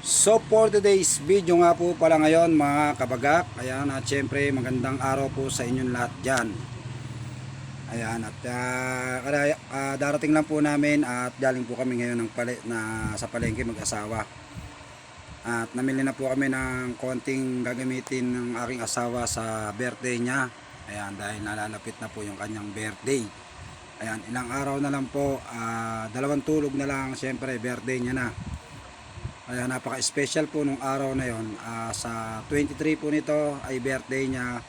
So for today's video nga po pala ngayon mga kabagak, ayan, at syempre magandang araw po sa inyong lahat dyan. Ayan, at darating lang po namin at galing po kami ngayon sa palengke mag-asawa. At namili na po kami ng konting gagamitin ng aking asawa sa birthday niya. Ayan, dahil nalalapit na po yung kanyang birthday. Ayan, ilang araw na lang po, 2 tulog na lang, syempre birthday niya na. Kaya napaka-special po nung araw na yon. Sa 23 po nito ay birthday niya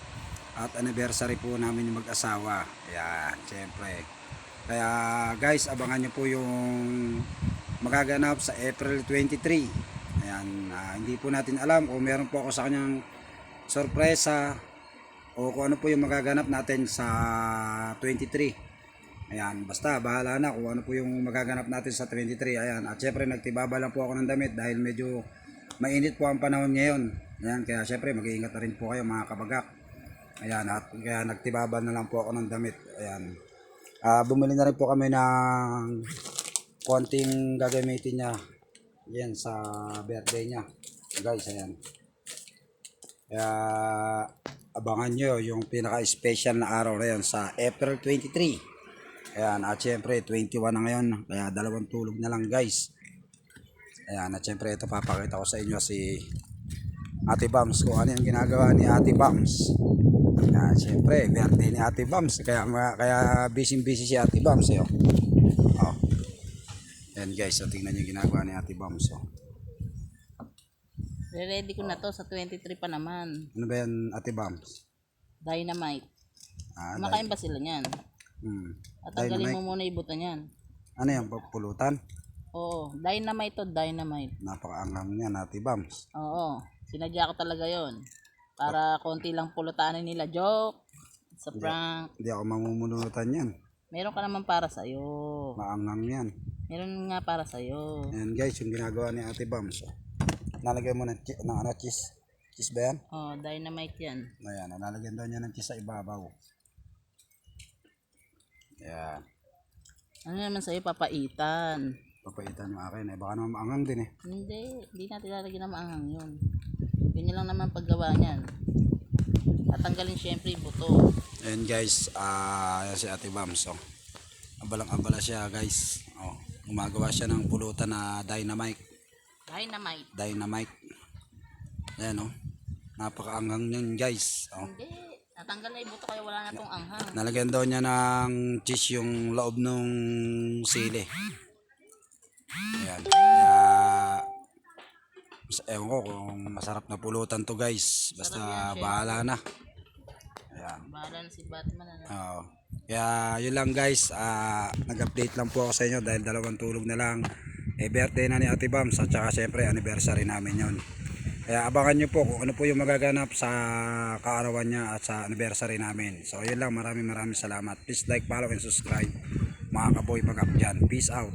at anniversary po namin yung mag-asawa. Ayan, siyempre. Kaya guys, abangan nyo po yung magaganap sa April 23. Ayan, hindi po natin alam kung meron po ako sa kanyang sorpresa o kung ano po yung magaganap natin sa 23. Ayan, basta bahala na kung ano po yung magaganap natin sa 23. Ayan, at syempre nagtibaba lang po ako ng damit dahil medyo mainit po ang panahon ngayon. Ayan, kaya syempre mag-iingat na rin po kayo mga kabagak. Ayan, at kaya nagtibaba na lang po ako ng damit. Ayan, bumili na rin po kami ng konting gagamitin niya. Ayan, sa birthday niya. Guys, ayan. Kaya abangan nyo yung pinaka-special na araw na yun sa April 23. Ayan, at syempre 21 na ngayon, kaya 2 tulog na lang guys. Ayan, at syempre ito papakita ko sa inyo si Ate Bams, kung ano yung ginagawa ni Ate Bams. Ayan, syempre birthday ni Ate Bams, kaya busy si Ate Bams eh, oh. Ayan guys, so tingnan nyo yung ginagawa ni Ate Bams. Ready ko na to sa 23 pa naman. Ano ba yan Ate Bams? Dynamite. Kumakain ba sila niyan? At tanggalin mo muna ibutan yan. Ano yan, pulutan? Oo, dynamite to, dynamite. Napakaanghang niya, Ate Bams. Oo, sinadya ko talaga yon para konti lang pulutanin nila. Joke, sa prank. Hindi ako mamumulutan yan. Meron ka naman para sa'yo. Maanghang yan. Meron nga para sa'yo. Ayan guys, yung ginagawa ni Ate Bams. Nalagay mo ng cheese. Cheese ba yan? Oo, dynamite yan. Ayan, nalagyan daw niya ng cheese sa ibabaw. Ayan. Ano naman sa'yo, papaitan. Papaitan yung akin eh. Baka naman maanghang din eh. Hindi natin lalagyan na maanghang yun. Ganyan lang naman paggawa niyan. Tatanggalin syempre yung buto. Ayan guys, ayan si Ate Bams. So, abalang-abala siya guys. Oh, gumagawa siya ng pulutan na dynamite. Dynamite. Ayan oh. Napakaanghang niyan guys. Oh. Hindi. Natanggal na yung buto kaya wala na tong anghang. Nalagyan daw niya ng cheese yung loob ng sili. Ayan. Kaya, ewan ko kung masarap na pulutan to guys. Basta bahala na. Ayan. Bahala na si Batman. Oo. Kaya yun lang guys. Nag-update lang po ako sa inyo dahil 2 tulog na lang. Birthday na ni Ate Bams at saka syempre anniversary namin yon. Kaya abangan nyo po kung ano po yung magaganap sa kaarawan niya at sa anniversary namin. So yun lang, maraming salamat. Please like, follow and subscribe mga kaboy bagak dyan. Peace out.